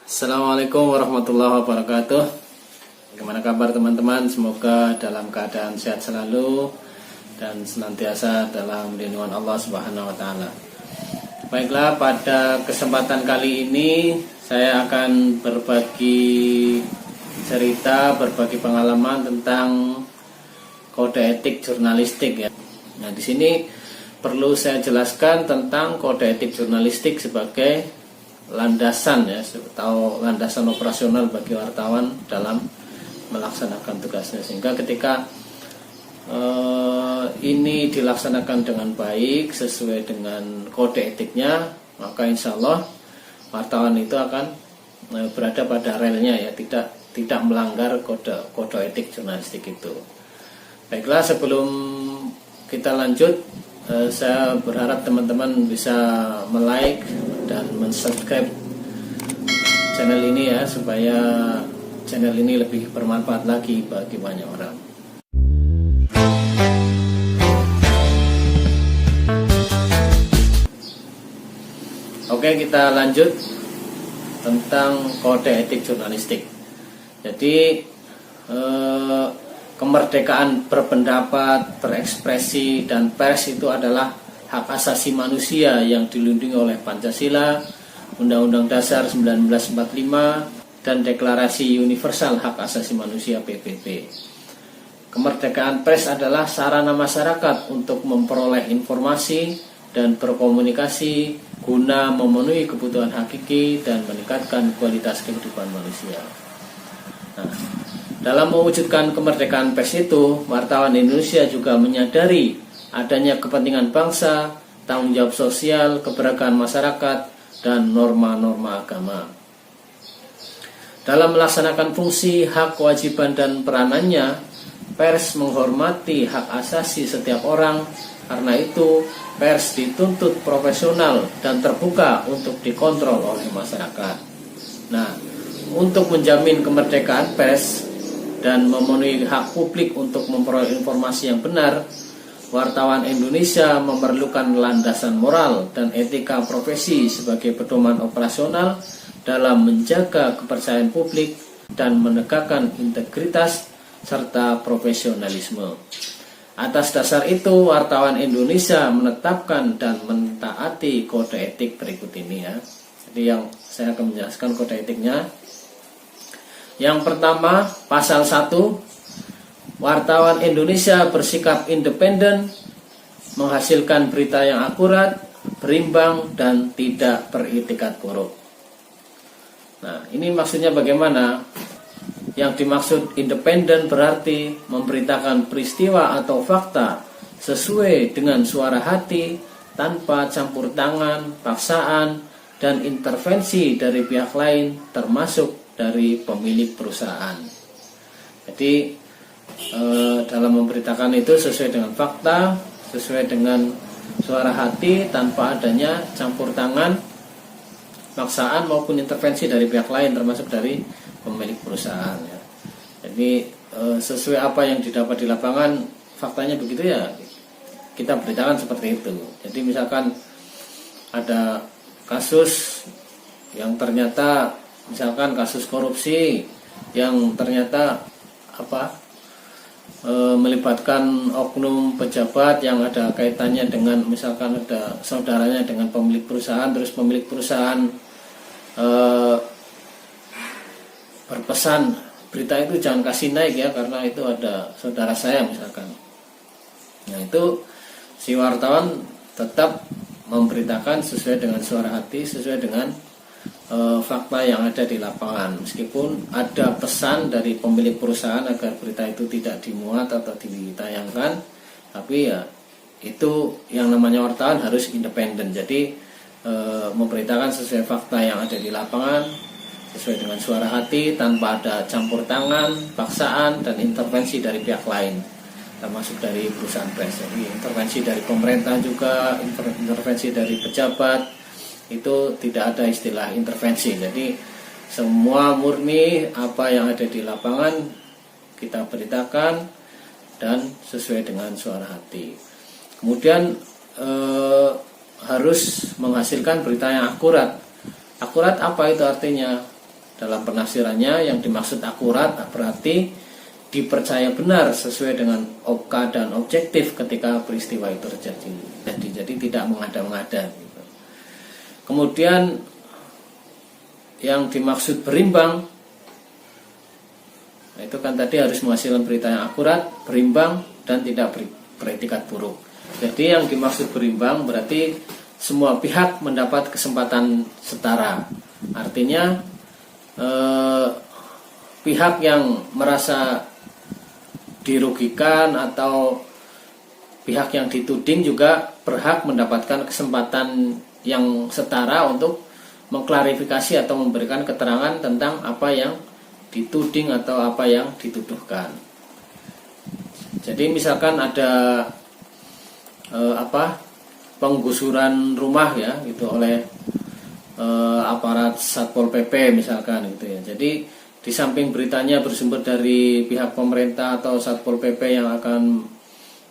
Assalamualaikum warahmatullahi wabarakatuh. Bagaimana kabar teman-teman? Semoga dalam keadaan sehat selalu dan senantiasa dalam lindungan Allah Subhanahu wa taala. Baiklah, pada kesempatan kali ini saya akan berbagi cerita, berbagi pengalaman tentang kode etik jurnalistik ya. Nah, di sini perlu saya jelaskan tentang kode etik jurnalistik sebagai landasan ya, atau landasan operasional bagi wartawan dalam melaksanakan tugasnya, sehingga ketika ini dilaksanakan dengan baik sesuai dengan kode etiknya, maka insya Allah wartawan itu akan berada pada relnya ya, tidak melanggar kode etik jurnalistik itu. Baiklah, sebelum kita lanjut, saya berharap teman-teman bisa like dan subscribe channel ini ya, supaya channel ini lebih bermanfaat lagi bagi banyak orang. Oke, kita lanjut tentang kode etik jurnalistik. Jadi kemerdekaan berpendapat, berekspresi, dan pers itu adalah hak asasi manusia yang dilindungi oleh Pancasila, Undang-Undang Dasar 1945, dan Deklarasi Universal Hak Asasi Manusia PBB. Kemerdekaan pers adalah sarana masyarakat untuk memperoleh informasi dan berkomunikasi guna memenuhi kebutuhan hakiki dan meningkatkan kualitas kehidupan manusia. Nah, dalam mewujudkan kemerdekaan pers itu, wartawan Indonesia juga menyadari adanya kepentingan bangsa, tanggung jawab sosial, keberagaman masyarakat, dan norma-norma agama. Dalam melaksanakan fungsi, hak, kewajiban, dan peranannya, pers menghormati hak asasi setiap orang. Karena itu, pers dituntut profesional dan terbuka untuk dikontrol oleh masyarakat. Nah, untuk menjamin kemerdekaan pers dan memenuhi hak publik untuk memperoleh informasi yang benar, wartawan Indonesia memerlukan landasan moral dan etika profesi sebagai pedoman operasional dalam menjaga kepercayaan publik dan menegakkan integritas serta profesionalisme. Atas dasar itu, wartawan Indonesia menetapkan dan mentaati kode etik berikut ini ya. Jadi yang saya akan menjelaskan kode etiknya. Yang pertama, pasal 1, wartawan Indonesia bersikap independen, menghasilkan berita yang akurat, berimbang, dan tidak beritikat korup. Nah, ini maksudnya bagaimana? Yang dimaksud independen berarti memberitakan peristiwa atau fakta sesuai dengan suara hati, tanpa campur tangan, paksaan, dan intervensi dari pihak lain, termasuk dari pemilik perusahaan. Jadi dalam memberitakan itu sesuai dengan fakta, sesuai dengan suara hati, tanpa adanya campur tangan, paksaan maupun intervensi dari pihak lain, termasuk dari pemilik perusahaan ya. Jadi sesuai apa yang didapat di lapangan, faktanya begitu ya, kita beritakan seperti itu. Jadi misalkan ada kasus yang ternyata, misalkan kasus korupsi yang ternyata melibatkan oknum pejabat yang ada kaitannya dengan, misalkan ada saudaranya dengan pemilik perusahaan, terus pemilik perusahaan berpesan berita itu jangan kasih naik ya, karena itu ada saudara saya misalkan. Nah, itu si wartawan tetap memberitakan sesuai dengan suara hati, sesuai dengan fakta yang ada di lapangan, meskipun ada pesan dari pemilik perusahaan agar berita itu tidak dimuat atau ditayangkan, tapi ya itu yang namanya wartawan harus independen. Jadi memberitakan sesuai fakta yang ada di lapangan, sesuai dengan suara hati, tanpa ada campur tangan, paksaan, dan intervensi dari pihak lain, termasuk dari perusahaan pers. Jadi intervensi dari pemerintah juga, intervensi dari pejabat, itu tidak ada istilah intervensi. Jadi semua murni apa yang ada di lapangan kita beritakan dan sesuai dengan suara hati. Kemudian harus menghasilkan berita yang akurat. Akurat apa itu artinya? dalam penafsirannya yang dimaksud akurat berarti dipercaya benar sesuai dengan keadaan objektif ketika peristiwa itu terjadi. Jadi tidak mengada-ngada. Kemudian yang dimaksud berimbang, itu kan tadi harus menghasilkan berita yang akurat, berimbang, dan tidak beretikat buruk. Jadi yang dimaksud berimbang berarti semua pihak mendapat kesempatan setara. Artinya pihak yang merasa dirugikan atau pihak yang dituding juga berhak mendapatkan kesempatan yang setara untuk mengklarifikasi atau memberikan keterangan tentang apa yang dituding atau apa yang dituduhkan. Jadi misalkan ada penggusuran rumah ya gitu oleh aparat Satpol PP misalkan gitu ya. Jadi di samping beritanya bersumber dari pihak pemerintah atau Satpol PP yang akan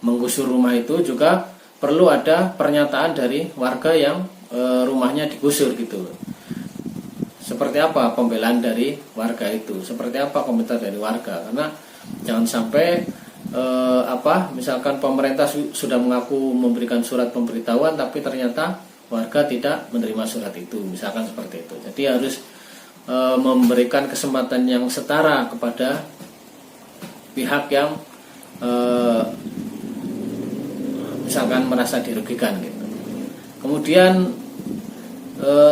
menggusur rumah itu, juga perlu ada pernyataan dari warga yang rumahnya digusur gitu. Seperti apa pembelaan dari warga itu? Seperti apa komentar dari warga? Karena jangan sampai misalkan pemerintah sudah mengaku memberikan surat pemberitahuan tapi ternyata warga tidak menerima surat itu, misalkan seperti itu. Jadi harus memberikan kesempatan yang setara kepada pihak yang misalkan merasa dirugikan gitu. Kemudian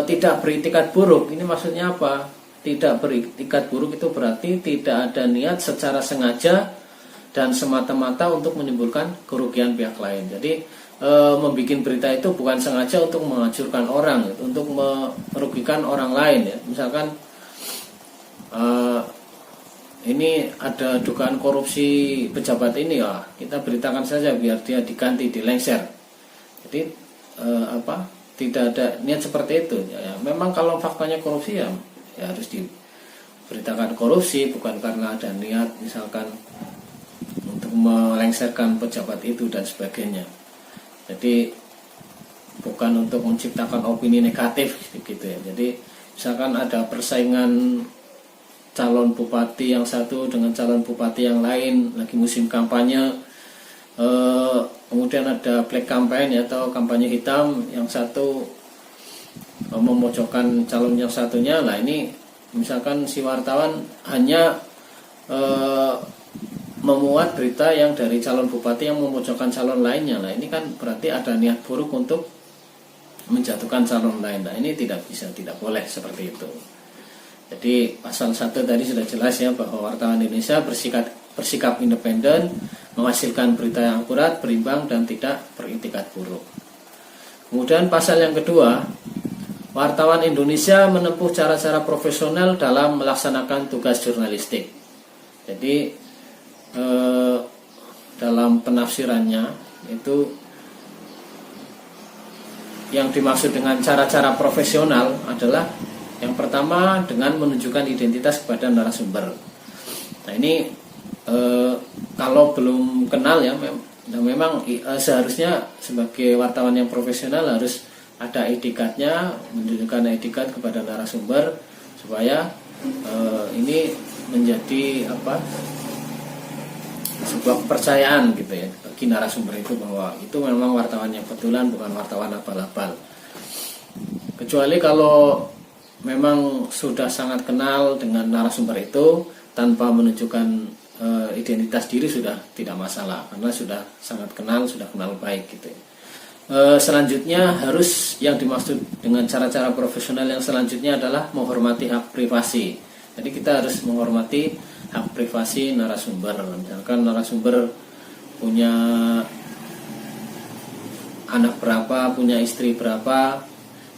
tidak beritikat buruk, ini maksudnya apa? Tidak beritikat buruk itu berarti tidak ada niat secara sengaja dan semata-mata untuk menimbulkan kerugian pihak lain. Jadi membuat berita itu bukan sengaja untuk menghancurkan orang, untuk merugikan orang lain ya. Misalkan ini ada dugaan korupsi pejabat ini ya, kita beritakan saja biar dia diganti, dilengser. Jadi tidak ada niat seperti itu ya. Memang kalau faktanya korupsi ya harus diberitakan korupsi, bukan karena ada niat misalkan untuk melengserkan pejabat itu dan sebagainya. Jadi bukan untuk menciptakan opini negatif gitu ya. Jadi misalkan ada persaingan calon bupati yang satu dengan calon bupati yang lain, lagi musim kampanye, kemudian ada black campaign atau kampanye hitam, yang satu memojokkan calon yang satunya. Nah ini misalkan si wartawan hanya memuat berita yang dari calon bupati yang memojokkan calon lainnya. Nah ini kan berarti ada niat buruk untuk menjatuhkan calon lain. Nah ini tidak bisa, tidak boleh seperti itu. Jadi pasal 1 tadi sudah jelas ya, bahwa wartawan Indonesia bersikap independen, menghasilkan berita yang akurat, berimbang, dan tidak beritikat buruk. Kemudian pasal yang kedua, wartawan Indonesia menempuh cara-cara profesional dalam melaksanakan tugas jurnalistik. Jadi dalam penafsirannya itu yang dimaksud dengan cara-cara profesional adalah yang pertama dengan menunjukkan identitas kepada narasumber. Nah ini kalau belum kenal ya, memang seharusnya sebagai wartawan yang profesional harus ada etikatnya, menunjukkan etikat kepada narasumber supaya ini menjadi sebuah kepercayaan gitu ya bagi narasumber itu, bahwa itu memang wartawan yang betulan, bukan wartawan abal-abal. Kecuali kalau memang sudah sangat kenal dengan narasumber itu, tanpa menunjukkan identitas diri sudah tidak masalah, karena sudah sangat kenal, sudah kenal baik gitu ya. Selanjutnya harus, yang dimaksud dengan cara-cara profesional yang selanjutnya adalah menghormati hak privasi. Jadi kita harus menghormati hak privasi narasumber. Misalkan narasumber punya anak berapa, punya istri berapa,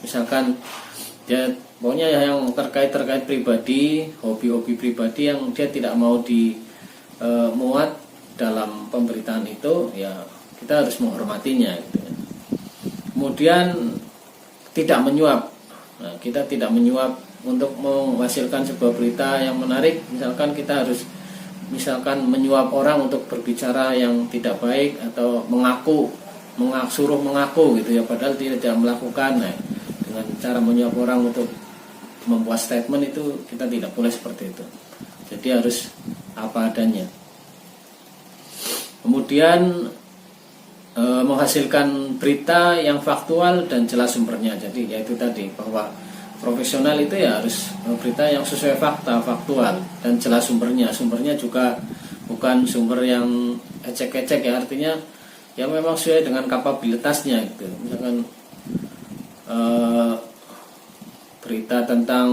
misalkan dia pokoknya yang terkait pribadi, hobi-hobi pribadi yang dia tidak mau dimuat dalam pemberitaan itu, ya kita harus menghormatinya gitu ya. Kemudian tidak menyuap. Nah, kita tidak menyuap untuk menghasilkan sebuah berita yang menarik. Misalkan kita harus menyuap orang untuk berbicara yang tidak baik, atau suruh mengaku gitu ya, padahal dia tidak melakukan. Nah, dengan cara menyuap orang untuk membuat statement itu kita tidak boleh seperti itu. Jadi harus apa adanya. Kemudian menghasilkan berita yang faktual dan jelas sumbernya. Jadi yaitu tadi bahwa profesional itu ya harus berita yang sesuai fakta, faktual dan jelas sumbernya. Sumbernya juga bukan sumber yang ecek-ecek ya, artinya ya memang sesuai dengan kapabilitasnya gitu. Misalkan berita tentang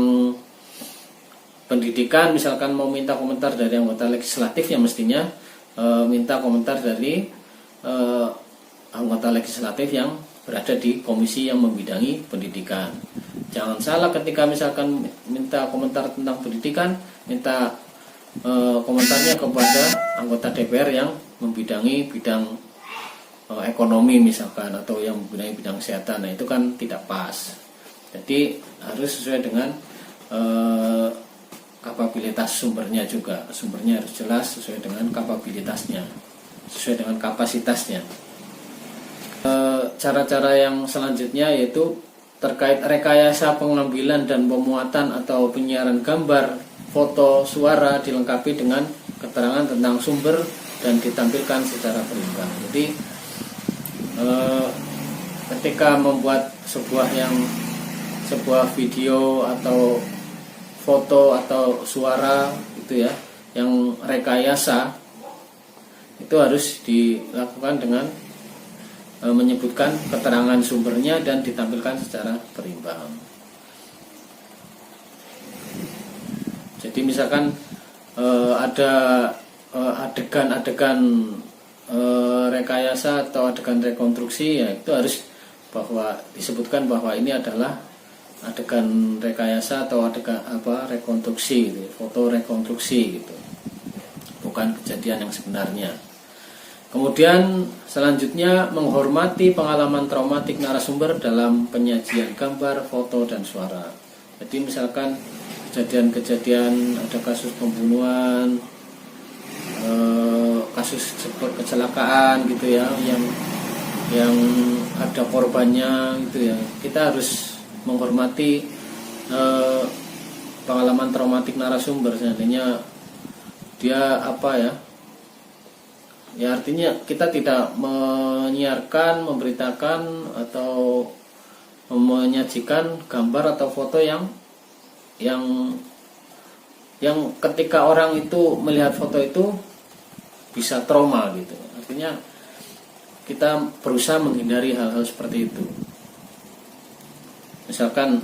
pendidikan, misalkan mau minta komentar dari anggota legislatif ya mestinya minta komentar dari anggota legislatif yang berada di komisi yang membidangi pendidikan. Jangan salah ketika misalkan minta komentar tentang pendidikan, minta komentarnya kepada anggota DPR yang membidangi bidang ekonomi misalkan, atau yang membidangi bidang kesehatan. Nah itu kan tidak pas. Jadi harus sesuai dengan kapabilitas sumbernya juga. Sumbernya harus jelas sesuai dengan kapabilitasnya, sesuai dengan kapasitasnya. Cara-cara yang selanjutnya yaitu terkait rekayasa pengambilan dan pemuatan atau penyiaran gambar, foto, suara dilengkapi dengan keterangan tentang sumber dan ditampilkan secara berimbang. Jadi ketika membuat sebuah video atau foto atau suara itu ya yang rekayasa, itu harus dilakukan dengan menyebutkan keterangan sumbernya dan ditampilkan secara berimbang. Jadi misalkan ada adegan-adegan rekayasa atau adegan rekonstruksi, ya itu harus bahwa disebutkan bahwa ini adalah adegan rekayasa atau adegan rekonstruksi gitu, foto rekonstruksi gitu, bukan kejadian yang sebenarnya. Kemudian selanjutnya menghormati pengalaman traumatik narasumber dalam penyajian gambar, foto, dan suara. Jadi misalkan kejadian-kejadian, ada kasus pembunuhan, kasus kecelakaan gitu ya, yang ada korbannya gitu ya, kita harus menghormati pengalaman traumatik narasumber. Seandainya dia ya artinya kita tidak menyiarkan, memberitakan atau menyajikan gambar atau foto yang ketika orang itu melihat foto itu bisa trauma gitu. Artinya kita berusaha menghindari hal-hal seperti itu. Misalkan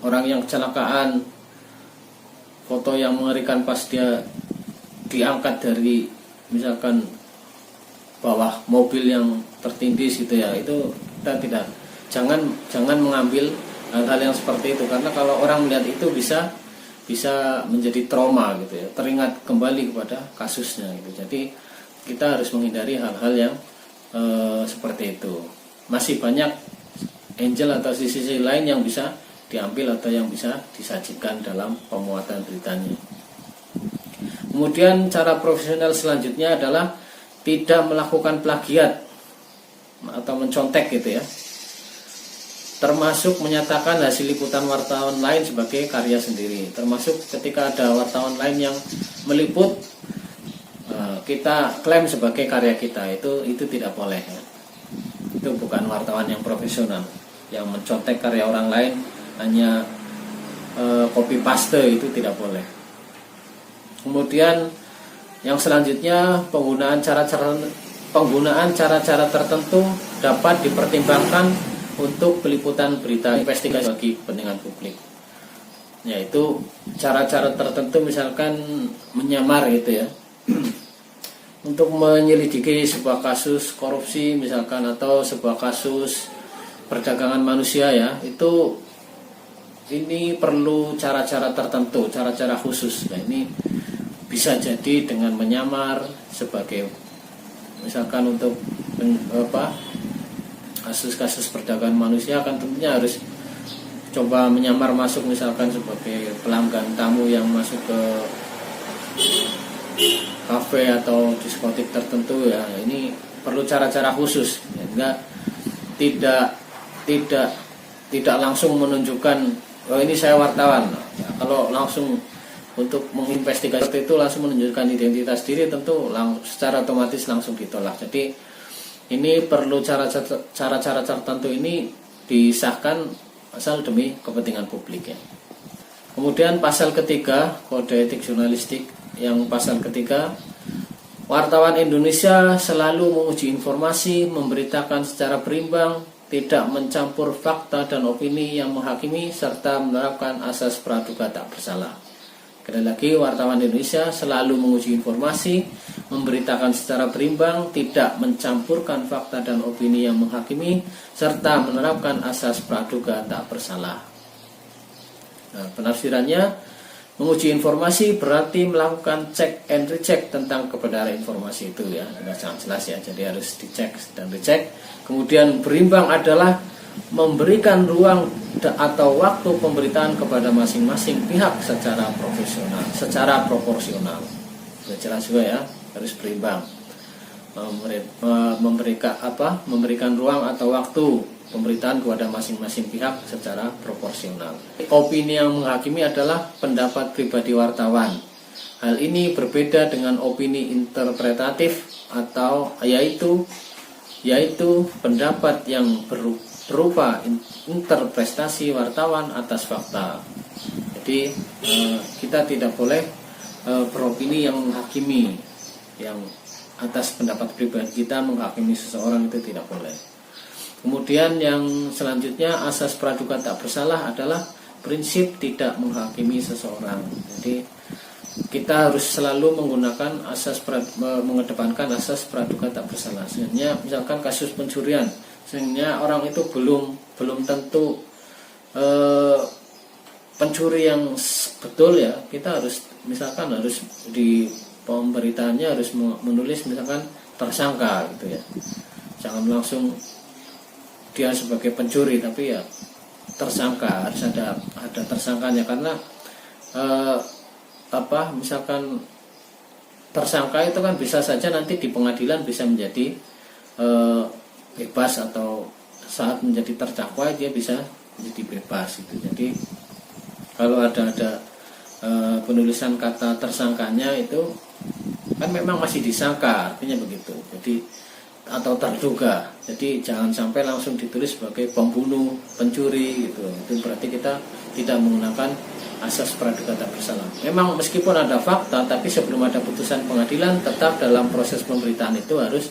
orang yang kecelakaan, foto yang mengerikan pas dia diangkat dari misalkan bawah mobil yang tertindis gitu ya, itu kita jangan mengambil hal-hal yang seperti itu, karena kalau orang melihat itu bisa menjadi trauma gitu ya, teringat kembali kepada kasusnya gitu. Jadi kita harus menghindari hal-hal yang seperti itu. Masih banyak angle atau sisi-sisi lain yang bisa diambil atau yang bisa disajikan dalam pemuatan beritanya. Kemudian cara profesional selanjutnya adalah tidak melakukan plagiat atau mencontek gitu ya, termasuk menyatakan hasil liputan wartawan lain sebagai karya sendiri. Termasuk ketika ada wartawan lain yang meliput, kita klaim sebagai karya kita, itu tidak boleh ya. Itu bukan wartawan yang profesional, yang mencontek karya orang lain hanya copy paste, itu tidak boleh. Kemudian yang selanjutnya penggunaan cara-cara tertentu dapat dipertimbangkan untuk peliputan berita investigasi bagi kepentingan publik. Yaitu cara-cara tertentu, misalkan menyamar gitu ya, untuk menyelidiki sebuah kasus korupsi misalkan, atau sebuah kasus perdagangan manusia ya, ini perlu cara-cara tertentu, cara-cara khusus. Nah ini bisa jadi dengan menyamar sebagai misalkan untuk kasus-kasus perdagangan manusia, kan tentunya harus coba menyamar masuk misalkan sebagai pelanggan tamu yang masuk ke kafe atau diskotik tertentu ya. Ini perlu cara-cara khusus, sehingga tidak langsung menunjukkan oh ini saya wartawan. Ya, kalau langsung untuk menginvestigasi itu langsung menunjukkan identitas diri, tentu secara otomatis langsung ditolak. Jadi ini perlu cara-cara tertentu ini disahkan asal demi kepentingan publik ya. Kemudian pasal ketiga kode etik jurnalistik, yang pasal ketiga, wartawan Indonesia selalu menguji informasi, memberitakan secara berimbang, tidak mencampur fakta dan opini yang menghakimi, serta menerapkan asas praduga tak bersalah. Sekali lagi, wartawan Indonesia selalu menguji informasi, memberitakan secara berimbang, tidak mencampurkan fakta dan opini yang menghakimi, serta menerapkan asas praduga tak bersalah. Nah, penafsirannya, menguji informasi berarti melakukan check and recheck tentang kebenaran informasi itu ya. Sudah sangat jelas ya, jadi harus dicek dan recheck. Kemudian berimbang adalah memberikan ruang atau waktu pemberitaan kepada masing-masing pihak secara profesional, secara proporsional. Sudah jelas juga ya, harus berimbang. Memberikan ruang atau waktu pemberitaan kepada masing-masing pihak secara proporsional. Opini yang menghakimi adalah pendapat pribadi wartawan. Hal ini berbeda dengan opini interpretatif atau yaitu pendapat yang berupa interpretasi wartawan atas fakta. Jadi kita tidak boleh beropini yang menghakimi, yang atas pendapat pribadi kita menghakimi seseorang, itu tidak boleh. Kemudian yang selanjutnya, asas praduga tak bersalah adalah prinsip tidak menghakimi seseorang. Jadi kita harus selalu menggunakan mengedepankan asas praduga tak bersalah. Sehingga misalkan kasus pencurian, sehingga orang itu belum tentu pencuri yang betul ya, kita harus di pemberitaannya harus menulis misalkan tersangka gitu ya. Jangan langsung dia sebagai pencuri, tapi ya tersangka, harus ada tersangkanya, karena misalkan tersangka itu kan bisa saja nanti di pengadilan bisa menjadi bebas, atau saat menjadi terdakwa dia bisa menjadi bebas itu. Jadi kalau ada penulisan kata tersangkanya itu kan memang masih disangka, artinya begitu. Jadi atau terduga. Jadi jangan sampai langsung ditulis sebagai pembunuh, pencuri gitu. Itu berarti kita tidak menggunakan asas praduga tak bersalah. Memang meskipun ada fakta, tapi sebelum ada putusan pengadilan, tetap dalam proses pemberitaan itu harus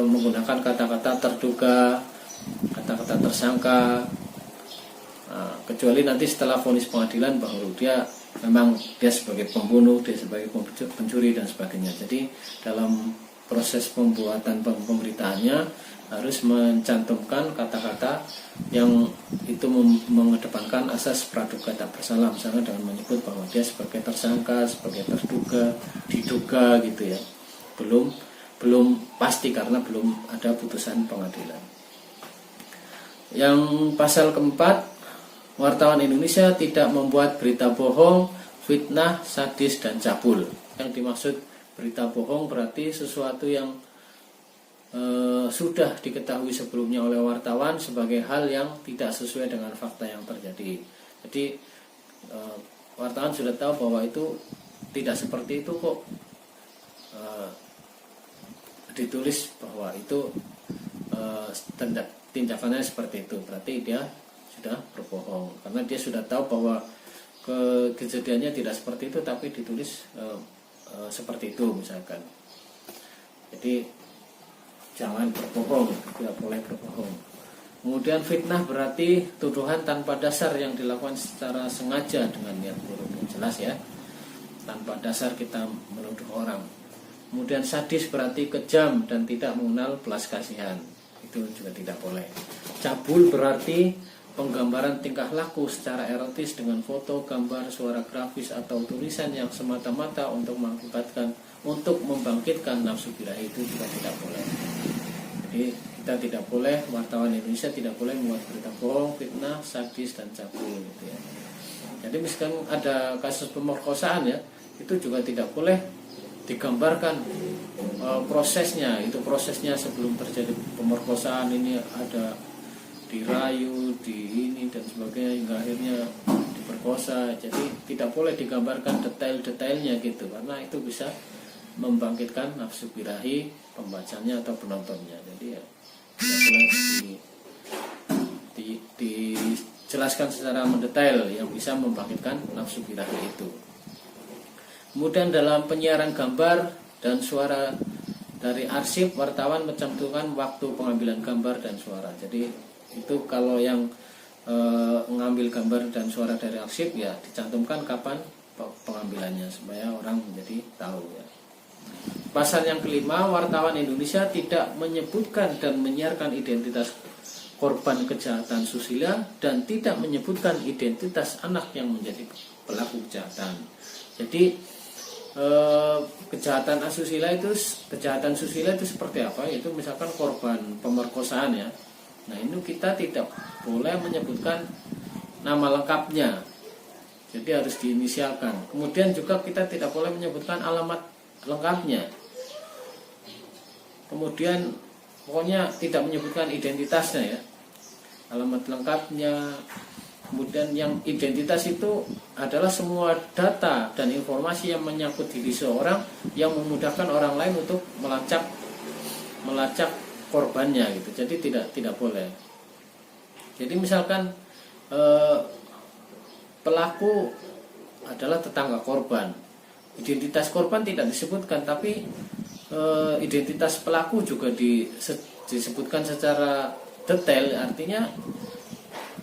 menggunakan kata-kata terduga, kata-kata tersangka. Nah, kecuali nanti setelah vonis pengadilan baru dia sebagai pembunuh, dia sebagai pencuri dan sebagainya. Jadi dalam proses pembuatan pemberitaannya harus mencantumkan kata-kata yang itu mengedepankan asas praduga tak bersalah, misalnya dengan menyebut bahwa dia sebagai tersangka, sebagai terduga, diduga gitu ya. Belum pasti karena belum ada putusan pengadilan. Yang pasal keempat, wartawan Indonesia tidak membuat berita bohong, fitnah, sadis, dan cabul. Yang dimaksud berita bohong berarti sesuatu yang sudah diketahui sebelumnya oleh wartawan sebagai hal yang tidak sesuai dengan fakta yang terjadi. Jadi wartawan sudah tahu bahwa itu tidak seperti itu kok, ditulis bahwa itu tindakannya seperti itu, berarti dia sudah berbohong, karena dia sudah tahu bahwa kejadiannya tidak seperti itu tapi ditulis seperti itu misalkan. Jadi jangan berbohong, tidak boleh berbohong. Kemudian fitnah berarti tuduhan tanpa dasar yang dilakukan secara sengaja dengan niat buruk. Jelas ya, tanpa dasar kita menuduh orang. Kemudian sadis berarti kejam dan tidak mengenal belas kasihan, itu juga tidak boleh. Cabul berarti penggambaran tingkah laku secara erotis dengan foto, gambar, suara grafis atau tulisan yang semata-mata untuk membangkitkan nafsu birahi, itu juga tidak boleh. Jadi kita tidak boleh, wartawan Indonesia tidak boleh membuat berita bohong, fitnah, sadis, dan cabul gitu ya. Jadi misalkan ada kasus pemerkosaan ya, itu juga tidak boleh digambarkan prosesnya. Itu prosesnya sebelum terjadi pemerkosaan, ini ada dirayu, di ini dan sebagainya hingga akhirnya diperkosa. Jadi tidak boleh digambarkan detail-detailnya gitu, karena itu bisa membangkitkan nafsu birahi pembacanya atau penontonnya. Jadi ya tidak boleh dijelaskan secara mendetail yang bisa membangkitkan nafsu birahi itu. Kemudian dalam penyiaran gambar dan suara dari arsip, wartawan mencantumkan waktu pengambilan gambar dan suara. Jadi itu kalau yang mengambil gambar dan suara dari arsip ya dicantumkan kapan pengambilannya supaya orang menjadi tahu ya. Pasal yang kelima, wartawan Indonesia tidak menyebutkan dan menyiarkan identitas korban kejahatan susila dan tidak menyebutkan identitas anak yang menjadi pelaku kejahatan. Jadi kejahatan asusila itu, kejahatan susila itu seperti apa? Itu misalkan korban pemerkosaan ya. Nah ini kita tidak boleh menyebutkan nama lengkapnya, jadi harus diinisialkan. Kemudian juga kita tidak boleh menyebutkan alamat lengkapnya. Kemudian pokoknya tidak menyebutkan identitasnya ya, alamat lengkapnya. Kemudian yang identitas itu adalah semua data dan informasi yang menyangkut diri seorang yang memudahkan orang lain untuk melacak korbannya gitu. Jadi tidak boleh. Jadi misalkan pelaku adalah tetangga korban, identitas korban tidak disebutkan, tapi identitas pelaku juga disebutkan secara detail.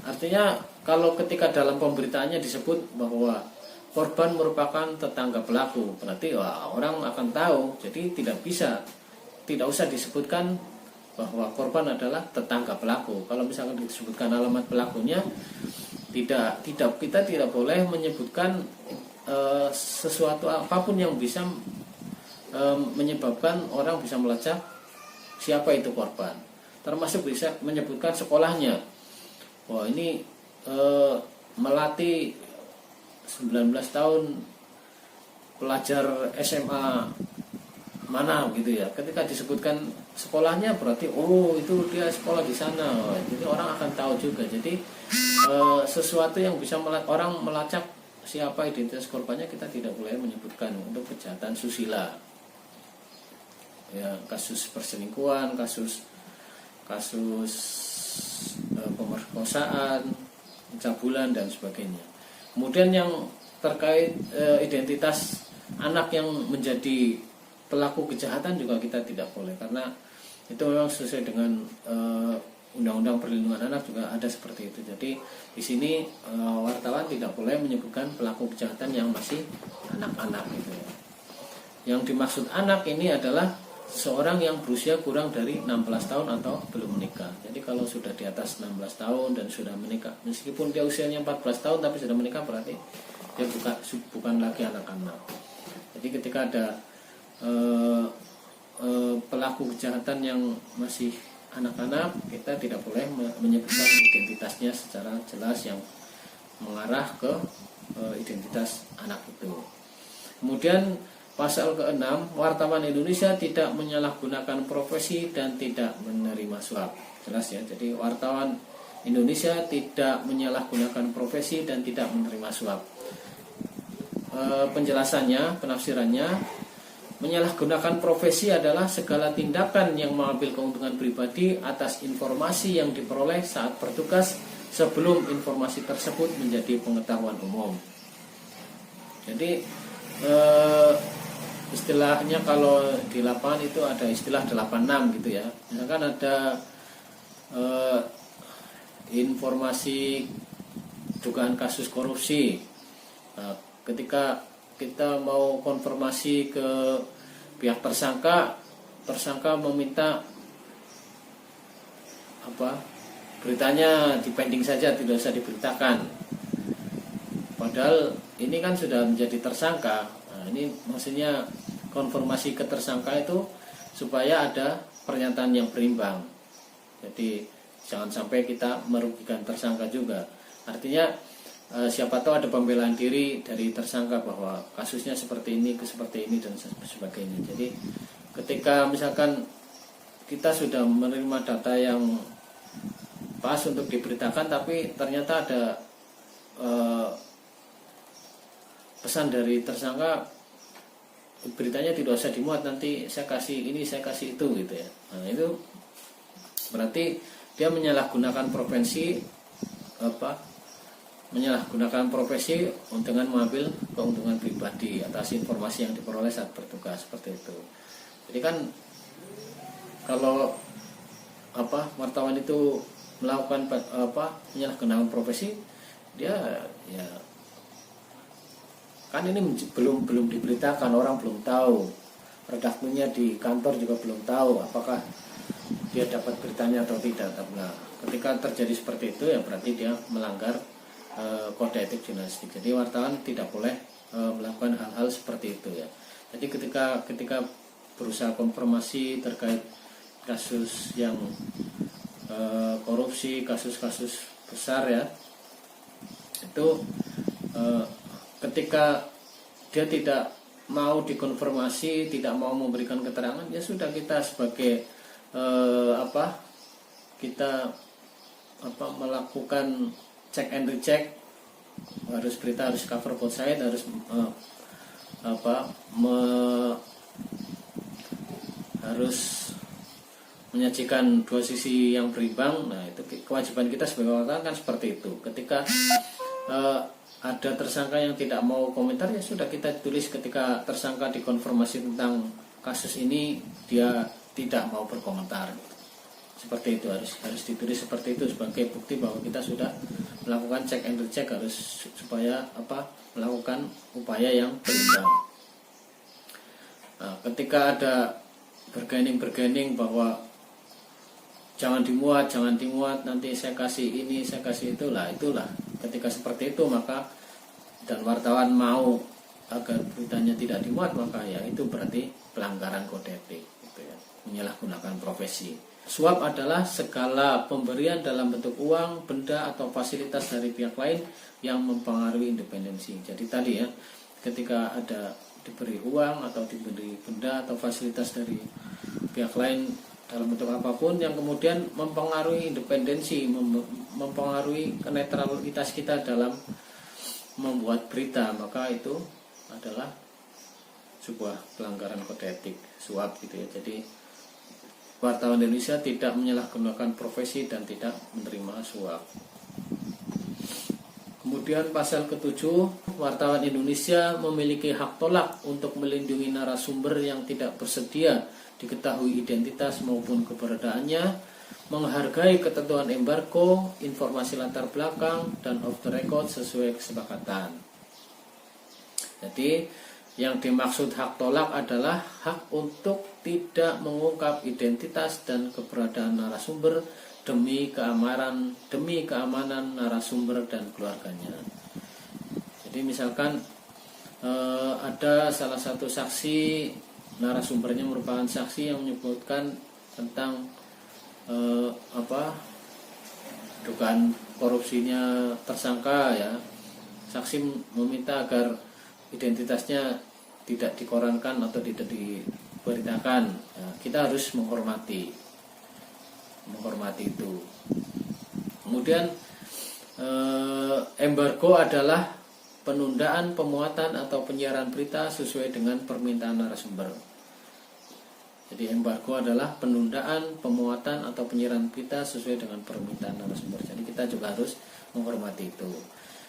Artinya kalau ketika dalam pemberitaannya disebut bahwa korban merupakan tetangga pelaku, berarti orang akan tahu. Jadi tidak usah disebutkan bahwa korban adalah tetangga pelaku. Kalau misalkan disebutkan alamat pelakunya, kita tidak boleh menyebutkan sesuatu apapun yang bisa menyebabkan orang bisa melacak siapa itu korban. Termasuk bisa menyebutkan sekolahnya. Wah ini melati 19 tahun pelajar SMA mana gitu ya. Ketika disebutkan sekolahnya berarti itu dia sekolah di sana. Jadi orang akan tahu juga. Jadi sesuatu yang bisa orang melacak siapa identitas korbannya kita tidak boleh menyebutkan untuk kejahatan susila. Ya, kasus perselingkuhan, kasus pemerkosaan, pencabulan dan sebagainya. Kemudian yang terkait identitas anak yang menjadi pelaku kejahatan juga kita tidak boleh, karena itu memang sesuai dengan Undang-Undang Perlindungan Anak juga ada seperti itu. Jadi di sini wartawan tidak boleh menyebutkan pelaku kejahatan yang masih anak-anak gitu ya. Yang dimaksud anak ini adalah seorang yang berusia kurang dari 16 tahun atau belum menikah. Jadi kalau sudah di atas 16 tahun dan sudah menikah, meskipun dia usianya 14 tahun tapi sudah menikah, berarti dia bukan lagi anak-anak. Jadi ketika ada pelaku kejahatan yang masih anak-anak, kita tidak boleh menyebutkan identitasnya secara jelas yang mengarah ke identitas anak itu. Kemudian pasal ke-6, wartawan Indonesia tidak menyalahgunakan profesi dan tidak menerima suap. Jelas ya, jadi wartawan Indonesia tidak menyalahgunakan profesi dan tidak menerima suap. Penjelasannya, penafsirannya, menyalahgunakan profesi adalah segala tindakan yang mengambil keuntungan pribadi atas informasi yang diperoleh saat bertugas sebelum informasi tersebut menjadi pengetahuan umum. Jadi istilahnya kalau di lapangan itu ada istilah 86 gitu ya. Misalkan ada informasi dugaan kasus korupsi. Nah, ketika kita mau konfirmasi ke pihak tersangka meminta beritanya dipending saja, tidak usah diberitakan. Padahal ini kan sudah menjadi tersangka. Nah, ini maksudnya konfirmasi ke tersangka itu supaya ada pernyataan yang berimbang. Jadi jangan sampai kita merugikan tersangka juga. Artinya siapa tahu ada pembelaan diri dari tersangka bahwa kasusnya seperti ini dan sebagainya. Jadi ketika misalkan kita sudah menerima data yang pas untuk diberitakan, tapi ternyata ada pesan dari tersangka, beritanya tidak usah dimuat, nanti saya kasih ini, saya kasih itu gitu ya. Nah, itu berarti dia menyalahgunakan menyalahgunakan profesi dengan mengambil keuntungan pribadi atas informasi yang diperoleh saat bertugas, seperti itu. Jadi kan kalau wartawan itu melakukan menyalahgunakan profesi, dia ya kan ini belum diberitakan, orang belum tahu, redakturnya di kantor juga belum tahu apakah dia dapat beritanya atau tidak. Nah, ketika terjadi seperti itu ya berarti dia melanggar kode etik jurnalistik. Jadi wartawan tidak boleh melakukan hal-hal seperti itu ya. Jadi ketika berusaha konfirmasi terkait kasus yang korupsi, kasus-kasus besar ya, itu ketika dia tidak mau dikonfirmasi, tidak mau memberikan keterangan, ya sudah, kita sebagai melakukan check and recheck, berita harus cover both side, harus harus menyajikan dua sisi yang berimbang. Nah, itu kewajiban kita sebagai wartawan kan seperti itu. Ketika ada tersangka yang tidak mau komentar, ya sudah, kita tulis ketika tersangka dikonfirmasi tentang kasus ini dia tidak mau berkomentar. Seperti itu, harus ditulis seperti itu sebagai bukti bahwa kita sudah melakukan check and recheck, harus supaya melakukan upaya yang berimbang. Nah, ketika ada bergaining bahwa jangan dimuat, nanti saya kasih ini, saya kasih itulah. Ketika seperti itu, maka dan wartawan mau agar beritanya tidak dimuat, maka ya itu berarti pelanggaran kode etik, gitu ya, menyalahgunakan profesi. Suap adalah segala pemberian dalam bentuk uang, benda atau fasilitas dari pihak lain yang mempengaruhi independensi. Jadi tadi ya, ketika ada diberi uang atau diberi benda atau fasilitas dari pihak lain dalam bentuk apapun yang kemudian mempengaruhi independensi, mempengaruhi netralitas kita dalam membuat berita, maka itu adalah sebuah pelanggaran kode etik, suap gitu ya. Jadi wartawan Indonesia tidak menyalahgunakan profesi dan tidak menerima suap. Kemudian pasal ke-7, wartawan Indonesia memiliki hak tolak untuk melindungi narasumber yang tidak bersedia diketahui identitas maupun keberadaannya, menghargai ketentuan embargo, informasi latar belakang, dan off the record sesuai kesepakatan. Jadi yang dimaksud hak tolak adalah hak untuk tidak mengungkap identitas dan keberadaan narasumber demi keamanan narasumber dan keluarganya. Jadi misalkan ada salah satu saksi, narasumbernya merupakan saksi yang menyebutkan tentang dugaan korupsinya tersangka ya. Saksi meminta agar identitasnya tidak dikorankan atau tidak diberitakan. Nah, kita harus menghormati itu. Kemudian embargo adalah penundaan pemuatan atau penyiaran berita sesuai dengan permintaan narasumber. Jadi embargo adalah penundaan pemuatan atau penyiaran berita sesuai dengan permintaan narasumber. Jadi kita juga harus menghormati itu.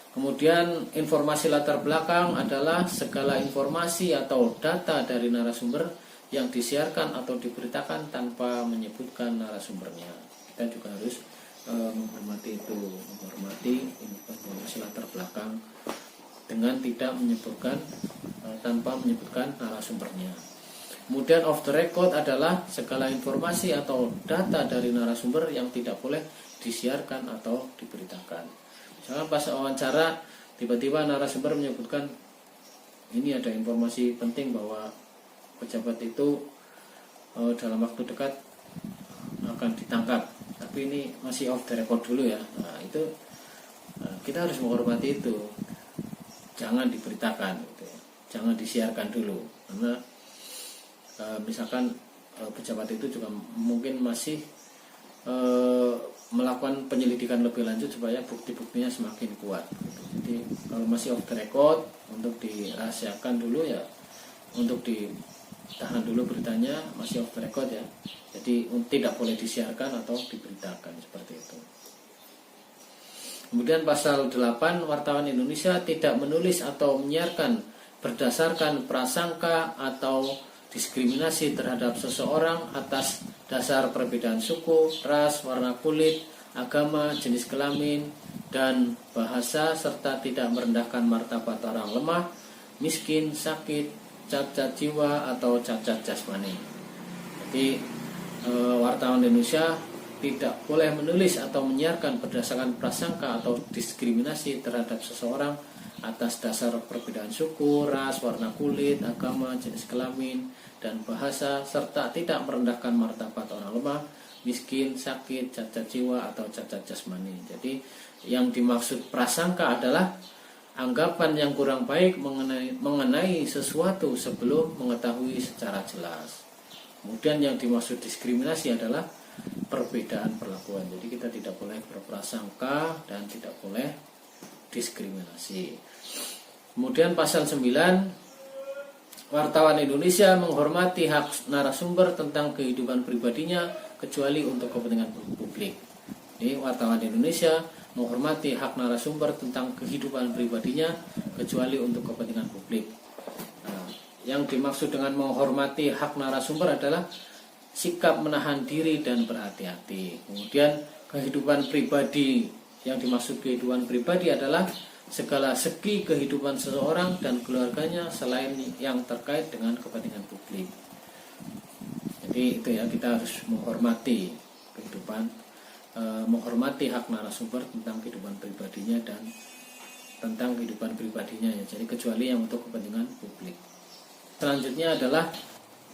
Kemudian informasi latar belakang adalah segala informasi atau data dari narasumber yang disiarkan atau diberitakan tanpa menyebutkan narasumbernya. Kita juga harus menghormati itu, menghormati informasi latar belakang dengan tidak menyebutkan tanpa menyebutkan narasumbernya. Kemudian off the record adalah segala informasi atau data dari narasumber yang tidak boleh disiarkan atau diberitakan. Misalkan pas wawancara tiba-tiba narasumber menyebutkan ini ada informasi penting bahwa pejabat itu dalam waktu dekat akan ditangkap, tapi ini masih off the record dulu ya. Nah, itu kita harus menghormati itu, jangan diberitakan gitu ya. Jangan disiarkan dulu, karena misalkan pejabat itu juga mungkin masih melakukan penyelidikan lebih lanjut supaya bukti-buktinya semakin kuat. Jadi kalau masih off the record, untuk dirahasiakan dulu ya, untuk ditahan dulu beritanya, masih off the record ya. Jadi tidak boleh disiarkan atau diberitakan seperti itu. Kemudian pasal 8, wartawan Indonesia tidak menulis atau menyiarkan berdasarkan prasangka atau diskriminasi terhadap seseorang atas dasar perbedaan suku, ras, warna kulit, agama, jenis kelamin, dan bahasa, serta tidak merendahkan martabat orang lemah, miskin, sakit, cacat jiwa, atau cacat jasmani. Jadi wartawan Indonesia tidak boleh menulis atau menyiarkan berdasarkan prasangka atau diskriminasi terhadap seseorang atas dasar perbedaan suku, ras, warna kulit, agama, jenis kelamin, dan bahasa, serta tidak merendahkan martabat orang lemah, miskin, sakit, cacat jiwa, atau cacat jasmani. Jadi yang dimaksud prasangka adalah anggapan yang kurang baik mengenai sesuatu sebelum mengetahui secara jelas. Kemudian yang dimaksud diskriminasi adalah perbedaan perlakuan. Jadi kita tidak boleh berprasangka dan tidak boleh diskriminasi. Kemudian pasal 9, wartawan Indonesia menghormati hak narasumber tentang kehidupan pribadinya kecuali untuk kepentingan publik. Jadi wartawan Indonesia menghormati hak narasumber tentang kehidupan pribadinya kecuali untuk kepentingan publik. Nah, yang dimaksud dengan menghormati hak narasumber adalah sikap menahan diri dan berhati-hati. Kemudian kehidupan pribadi, yang dimaksud kehidupan pribadi adalah segala segi kehidupan seseorang dan keluarganya selain yang terkait dengan kepentingan publik. Jadi itu ya, kita harus menghormati kehidupan, menghormati hak narasumber tentang kehidupan pribadinya dan tentang kehidupan pribadinya ya. Jadi kecuali yang untuk kepentingan publik. Selanjutnya adalah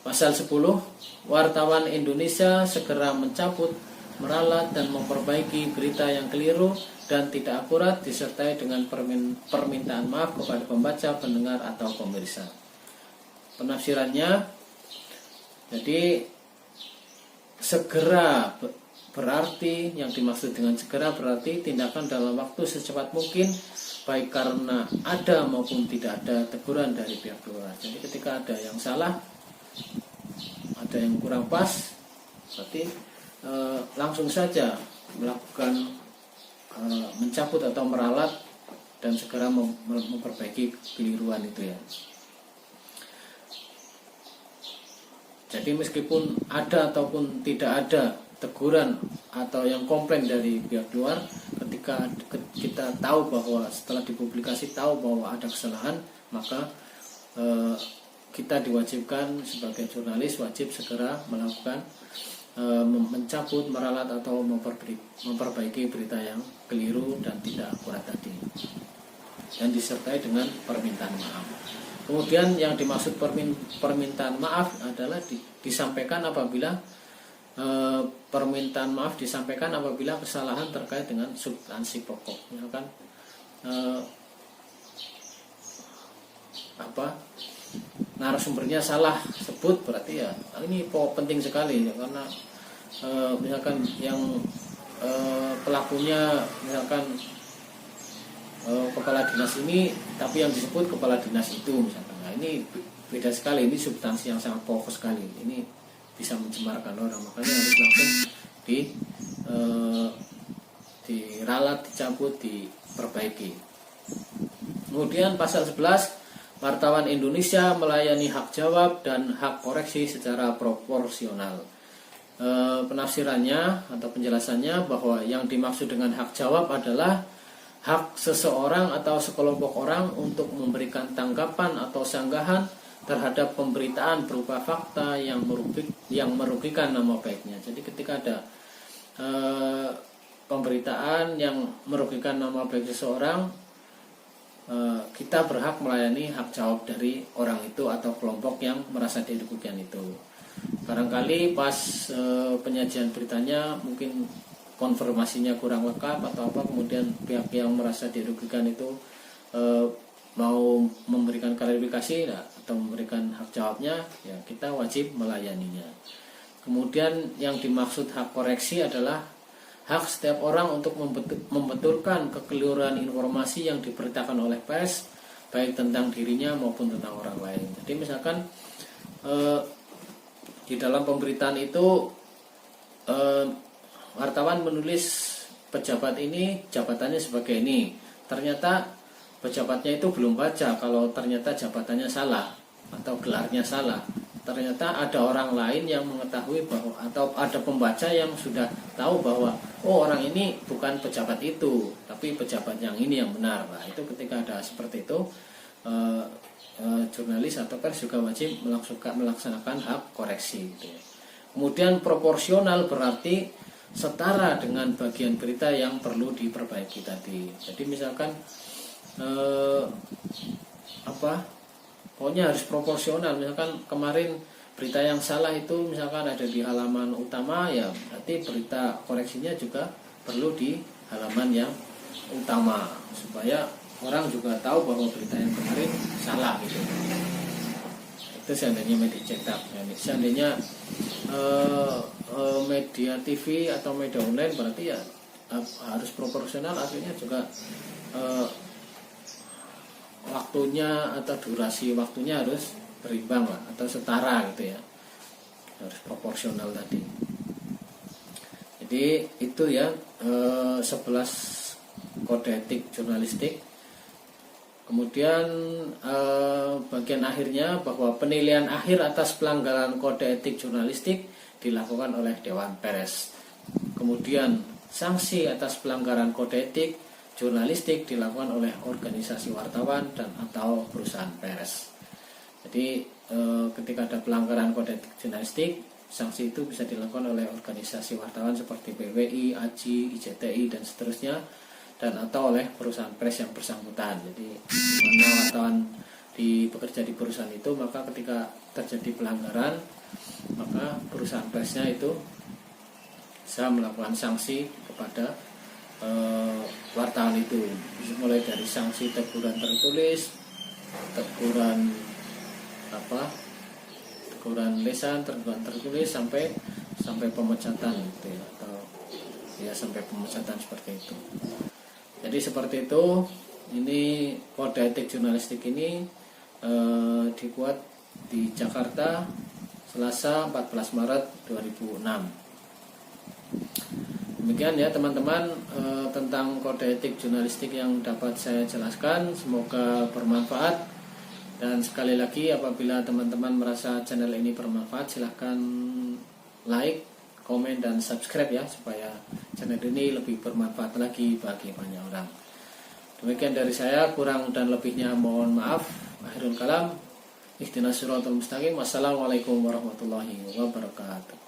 pasal 10, wartawan Indonesia segera mencabut, meralat, dan memperbaiki berita yang keliru dan tidak akurat disertai dengan permintaan maaf kepada pembaca, pendengar, atau pemirsa. Penafsirannya, jadi segera berarti, yang dimaksud dengan segera berarti tindakan dalam waktu secepat mungkin, baik karena ada maupun tidak ada teguran dari pihak luar. Jadi ketika ada yang salah, ada yang kurang pas, berarti langsung saja melakukan mencabut atau meralat dan segera memperbaiki keliruan itu ya. Jadi meskipun ada ataupun tidak ada teguran atau yang komplain dari pihak luar, ketika kita tahu bahwa setelah dipublikasi tahu bahwa ada kesalahan, maka kita diwajibkan sebagai jurnalis wajib segera melakukan mencabut, meralat, atau memperbaiki berita yang keliru dan tidak akurat tadi, dan disertai dengan permintaan maaf. Kemudian yang dimaksud permintaan maaf adalah disampaikan apabila permintaan maaf disampaikan apabila kesalahan terkait dengan substansi pokok, misalkan narasumbernya salah sebut, berarti ya ini penting sekali ya, karena misalkan yang pelakunya misalkan kepala dinas ini, tapi yang disebut kepala dinas itu misalkan. Nah, ini beda sekali, ini substansi yang sangat pokok sekali, ini bisa mencemarkan orang, makanya harus langsung diralat, dicabut, diperbaiki. Kemudian pasal 11, wartawan Indonesia melayani hak jawab dan hak koreksi secara proporsional. Penafsirannya atau penjelasannya bahwa yang dimaksud dengan hak jawab adalah hak seseorang atau sekelompok orang untuk memberikan tanggapan atau sanggahan terhadap pemberitaan berupa fakta yang merugikan nama baiknya. Jadi ketika ada pemberitaan yang merugikan nama baik seseorang, kita berhak melayani hak jawab dari orang itu atau kelompok yang merasa dirugikan itu. Barangkali pas penyajian beritanya mungkin konfirmasinya kurang lengkap atau apa, kemudian pihak yang merasa dirugikan itu mau memberikan klarifikasi atau memberikan hak jawabnya, ya kita wajib melayaninya. Kemudian yang dimaksud hak koreksi adalah hak setiap orang untuk membetulkan kekeliruan informasi yang diberitakan oleh pers, baik tentang dirinya maupun tentang orang lain. Jadi misalkan di dalam pemberitaan itu wartawan menulis pejabat ini jabatannya sebagai ini, ternyata pejabatnya itu belum baca kalau ternyata jabatannya salah atau gelarnya salah. Ternyata ada orang lain yang mengetahui bahwa, atau ada pembaca yang sudah tahu bahwa oh orang ini bukan pejabat itu, tapi pejabat yang ini yang benar. Nah, itu ketika ada seperti itu, jurnalis atau pers juga wajib melaksanakan hak koreksi gitu ya. Kemudian proporsional berarti setara dengan bagian berita yang perlu diperbaiki tadi. Jadi misalkan pokoknya harus proporsional. Misalkan kemarin berita yang salah itu misalkan ada di halaman utama, ya berarti berita koreksinya juga perlu di halaman yang utama supaya orang juga tahu bahwa berita yang kemarin salah gitu. Itu seandainya media cetak. Seandainya media TV atau media online berarti ya harus proporsional, artinya juga waktunya atau durasi waktunya harus berimbang lah, atau setara gitu ya, harus proporsional tadi. Jadi itu ya 11 kode etik jurnalistik. Kemudian bagian akhirnya bahwa penilaian akhir atas pelanggaran kode etik jurnalistik dilakukan oleh Dewan Pers. Kemudian sanksi atas pelanggaran kode etik jurnalistik dilakukan oleh organisasi wartawan dan atau perusahaan pers. Jadi ketika ada pelanggaran kode etik jurnalistik, sanksi itu bisa dilakukan oleh organisasi wartawan seperti PWI, AJI, IJTI dan seterusnya, dan atau oleh perusahaan pers yang bersangkutan. Jadi mana wartawan bekerja di perusahaan itu, maka ketika terjadi pelanggaran, maka perusahaan persnya itu bisa melakukan sanksi kepada wartawan itu, mulai dari sanksi teguran tertulis, teguran lisan, teguran tertulis sampai pemecatan gitu ya, atau ya sampai pemecatan seperti itu. Jadi seperti itu. Ini kode etik jurnalistik ini dibuat di Jakarta Selasa 14 Maret 2006. Demikian ya teman-teman tentang kode etik jurnalistik yang dapat saya jelaskan. Semoga bermanfaat. Dan sekali lagi, apabila teman-teman merasa channel ini bermanfaat, silahkan like, komen, dan subscribe ya, supaya channel ini lebih bermanfaat lagi bagi banyak orang. Demikian dari saya, kurang dan lebihnya mohon maaf. Akhirul kalam, ihdinas siratal mustaqim. Wassalamualaikum warahmatullahi wabarakatuh.